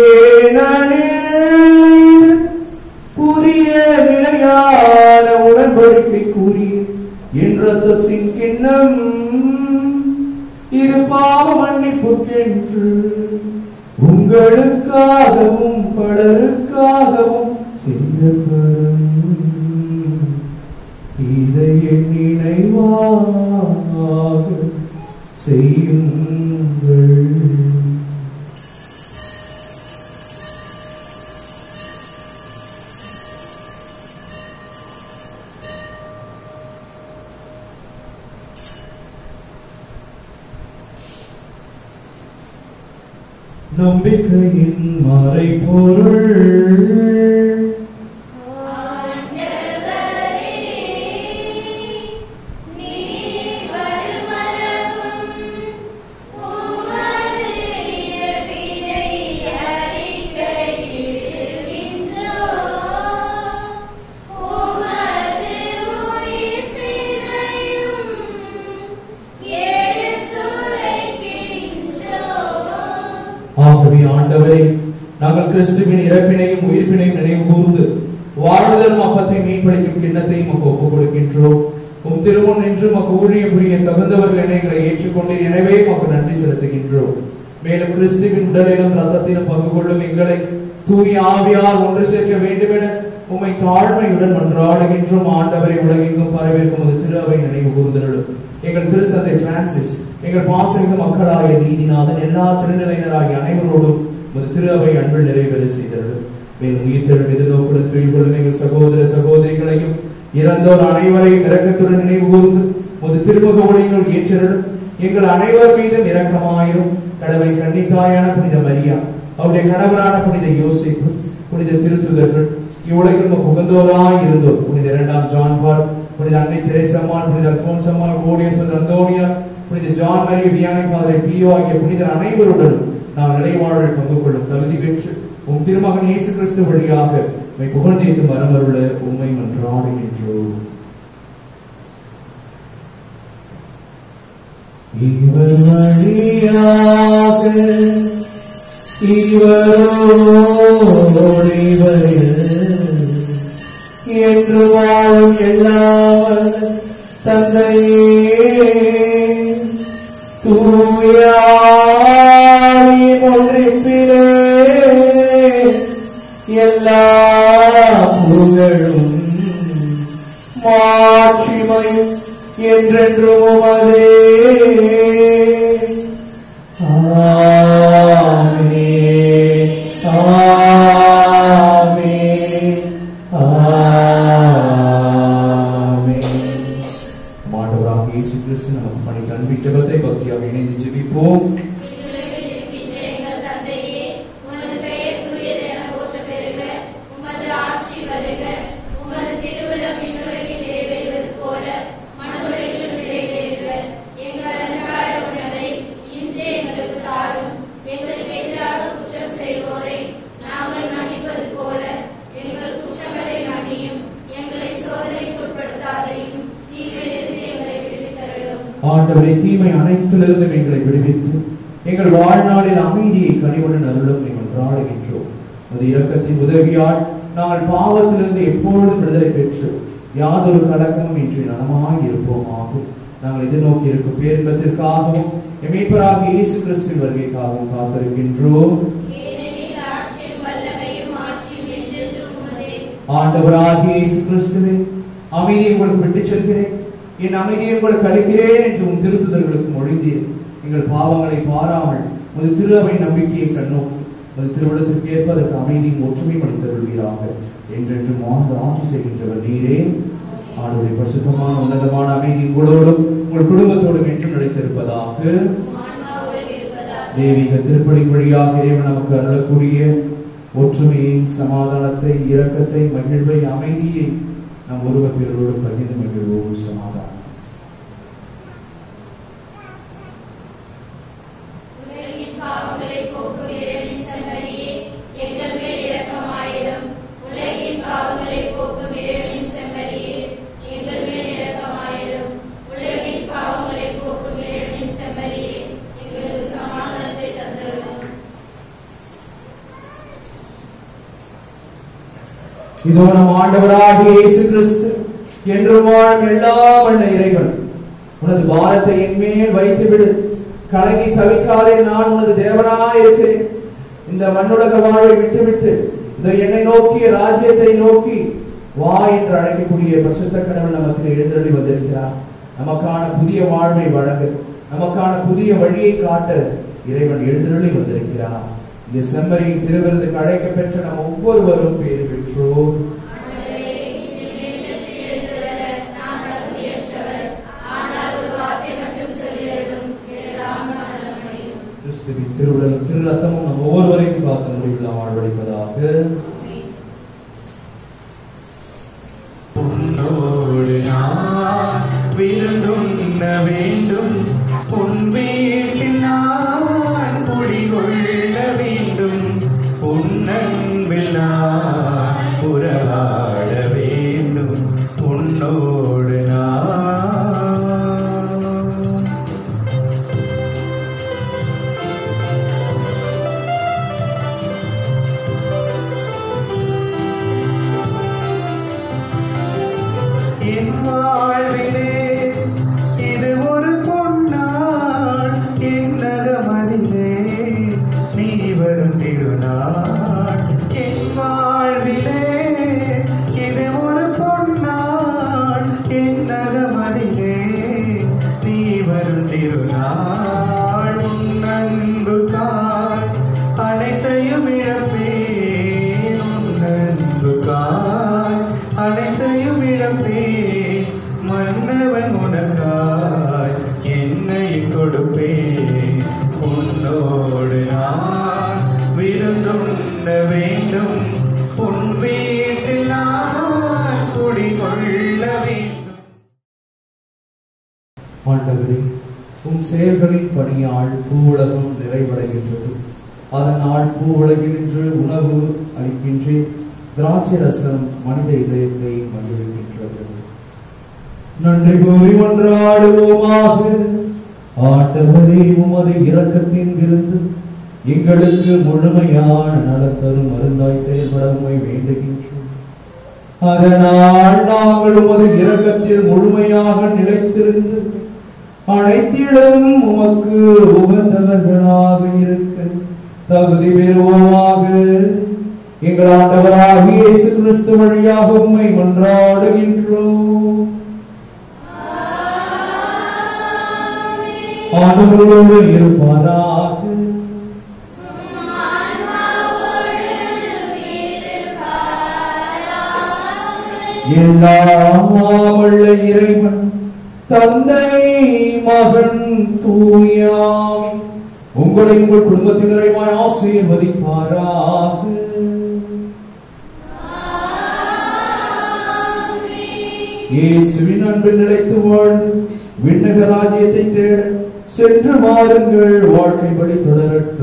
ஏனெனில் புதிய நிலையான உடன்படிக்கை கூறிய என் இரத்தத்தின் கிண்ணம், இது பாவ மன்னிப்புக்கென்று உங்களுக்காகவும் பலருக்காகவும் சிந்தப்படும். இதை என் நினைவாக செய்யுங்கள். நம்பிக்கையின் மறைபொருள். ஆகவே ஆண்டவரே, நாங்கள் கிறிஸ்துவின் இறப்பினையும் உயிர்ப்பினையும் நினைவு கூர்ந்து வாழ்தலும் அப்பத்தை மீன்பளிக்கும் கிண்ணத்தையும் ஒப்புக் கொடுக்கின்றோம். உம் திருமுன் நின்று மக்கு ஊழியம் புரிய தகுந்தவர்கள் எங்களை ஏற்றுக்கொண்டு எனவே மக்கு நன்றி செலுத்துகின்றோம். மேலும் கிறிஸ்துவின் உடலிலும் ரத்தத்திலும் பங்கு கொள்ளும் எங்களை தூய ஆவியார் ஒன்று சேர்க்க வேண்டும் என உம்மை தாழ்மையுடன் மன்றாடுகின்றோம். ஆண்டவரை உலகெங்கும் பரவிருக்கும் ஒரு திரு அவை நினைவு கூர்ந்தருளும். எங்கள் திருத்தந்தை பிரான்சிஸ், எங்கள் பாசமிகு மக்களாகிய நீதிநாதன், எல்லா திருநிலையினராகிய அனைவரோடும் ஒரு திரு அவை அன்பில் நிறைவேற செய்தருளும். மேலும் உயிர்த்தெழும் எதிர்நோக்குடன் துயில்கொள்ளும் எங்கள் சகோதர சகோதரிகளையும் இறந்தோர் அனைவரையும் இரக்கத்துடன் நினைவு கூர்ந்து ஒரு திருமுக ஒளியினுள் ஏற்றருளும். எங்கள் அனைவர் மீதும் இரக்கமாயிரும். கடவுளை கன்னித்தாயான புனித மரியா, அவருடைய கணவரான புனித யோசேப்பு, புனித திருத்துதர்கள், இவ்வுலகில் உகந்தோராய் இருந்தோர் புனித 2ஆம் ஜான் பால், புனித அன்னை தெரேசம்மாள், புனித அல்போன்ஸ் அம்மாள், கோடியர் புனித அந்தோனியா, புனித ஜான் மரிய வியானி ஃபாதர் பியோ ஆகிய புனிதர் அனைவருடனும் நாம் நிலைவாழ்வில் பங்கு கொள்ளும் தகுதி பெற்று உம் திருமகன் இயேசு கிறிஸ்து வழியாக உம்மை புகழ்ந்தேத்து வரமருள உம்மை மன்றாடுகின்றோம். இவர் வழியாக இவரோடு என்று வாழும் எல்லாவர் தந்தையே, தூயாரின் ஒன்றிப்பிலே எல்லா புகழும் மாட்சிமையும் என்றென்றும் உமதே. ஆமென், ஆமென், ஆமென். ஆண்டவராகிய இயேசு கிறிஸ்து நமக்கு பணித்த அன்பின் ஜெபத்தை பக்தியாக இணைந்து ஜெபிப்போம். ஆண்டவரே, தீமை அனைத்திலிருந்து எங்களை விடுவித்து எங்கள் வாழ்நாளில் அமைதியை கனிவுடன் அருளும் எங்கள் நாடுகின்றோம். அது இரக்கத்தின் உதவியால் நாங்கள் பாவத்திலிருந்து எப்பொழுதும் விடுதலை பெற்று யாதொரு கலக்கமும் இன்றி நலமாய் இருப்போமாகும். நாங்கள் எதிர்நோக்கி இருக்கும் பேரின்பத்திற்காகவும் மீட்பராகிய இயேசு கிறிஸ்துவின் வருகைக்காகவும் காத்திருக்கின்றோம். ஆண்டவராகிய இயேசு கிறிஸ்துவே, அமைதியை உங்களுக்கு விட்டுச் செல்கிறேன், என் அமைதியை உங்களுக்கு அளிக்கிறேன் என்று உன் திருத்துதர்களுக்கு மொழிந்தீர். எங்கள் பாவங்களை பாராமல் ஒரு திரு அவை நம்பிக்கையை கண்ணோக்கி ஒரு திருவிழத்திற்கு ஏற்பதற்கு அமைதியும் ஒற்றுமை அளித்தருள்வீராக. என்றென்றும் வாழ்ந்து ஆட்சி செய்கின்றவர் நீரே. ஆண்டவருடைய பரிசுத்தமான உன்னதமான அமைதி உங்களோடும் உங்கள் குடும்பத்தோடும் என்றும் நிலைத்திருப்பதாக. தெய்வீக திருப்பலின் வழியாக இறைவன் நமக்கு அருளக்கூடிய ஒற்றுமையை, சமாதானத்தை, இரக்கத்தை, மகிழ்வை, அமைதியை நாம் ஒருவர் பிறரோடு பகிர்ந்து மகிழ்வோம். சமாதானம். இதோ நம் ஆண்டவராகிய இயேசு கிறிஸ்து என்றும் வாழும் எல்லா வல்ல இறைவன், உனது பாரத்தை என் மேல் வைத்துவிடு, கலங்கி தவிக்காதே, நான் உனது தேவனாய் இருக்கிறேன். இந்த மண்ணுலக வாழ்வை விட்டுவிட்டு இதோ என்னை நோக்கிய ராஜ்யத்தை நோக்கி வா என்று அழைக்கக்கூடிய பரிசுத்த கடவுள் நமக்கு எழுந்தருளி வந்திருக்கிறார். நமக்கான புதிய வாழ்வை வழங்க, நமக்கான புதிய வழியை காட்ட இறைவன் எழுந்தருளி வந்திருக்கிறார். இந்த செம்மறியின் திருவிருந்துக்கு அழைக்க பெற்ற நம்ம ஒவ்வொருவரும் பேறு பெற்றோம். கிறிஸ்துவின் திருவுடலும் திரு ரத்தமும் நம்ம ஒவ்வொருவரையும் காத்து முடிவில் வாழ்வளிப்பதாக. உன்னோடு நான் விருந்துண்ண வேண்டும், உன் வீட்டில் நான் குடிகொள்ள வேண்டும், உன்னன்பில் நான் உறவாட வேண்டும், உன்னோடு நான். ஆண்டவரே, உம் செயல்களின் பணியால் பூவுலகம் நிறைவடைகின்றது. அதனால் பூவுலகில் இன்று உணவு அளிக்கின்றேன், திராட்சை ரசம் மனித இதயத்தை மகிழ்கின்றது. நன்றி கூறி மன்றாடுவோமாக. ஆண்டவரே, உமது இரக்கத்தின் விருந்து எங்களுக்கு முழுமையான நலத்தரும் மருந்தாய் செயல்பட உம்மை வேண்டுகின்றோம். அதனால் நாங்கள் உமது இரக்கத்தில் முழுமையாக நிலைத்திருந்து அனைத்திலும் உமக்கு உகந்தவர்களாக இருக்க தகுதி பெறுவோமாக. எங்கள் ஆண்டவராகிய இயேசு கிறிஸ்து வழியாக உம்மை மன்றாடுகின்றோம். ஆண்டவரோடு இருப்பாராக. எல்லாம் வல்ல இறைவன் தந்தை, மகன், தூய ஆவி உங்களை உங்கள் குடும்பத்தினரையுமாய் ஆசீர்வதிப்பாராக. இயேசுவின் அன்பில் நிலைத்து வாழ்ந்து விண்ணக ராஜ்யத்தை தேட சென்று வாருங்கள். வாழ்க்கை வழி தொடரட்டும்.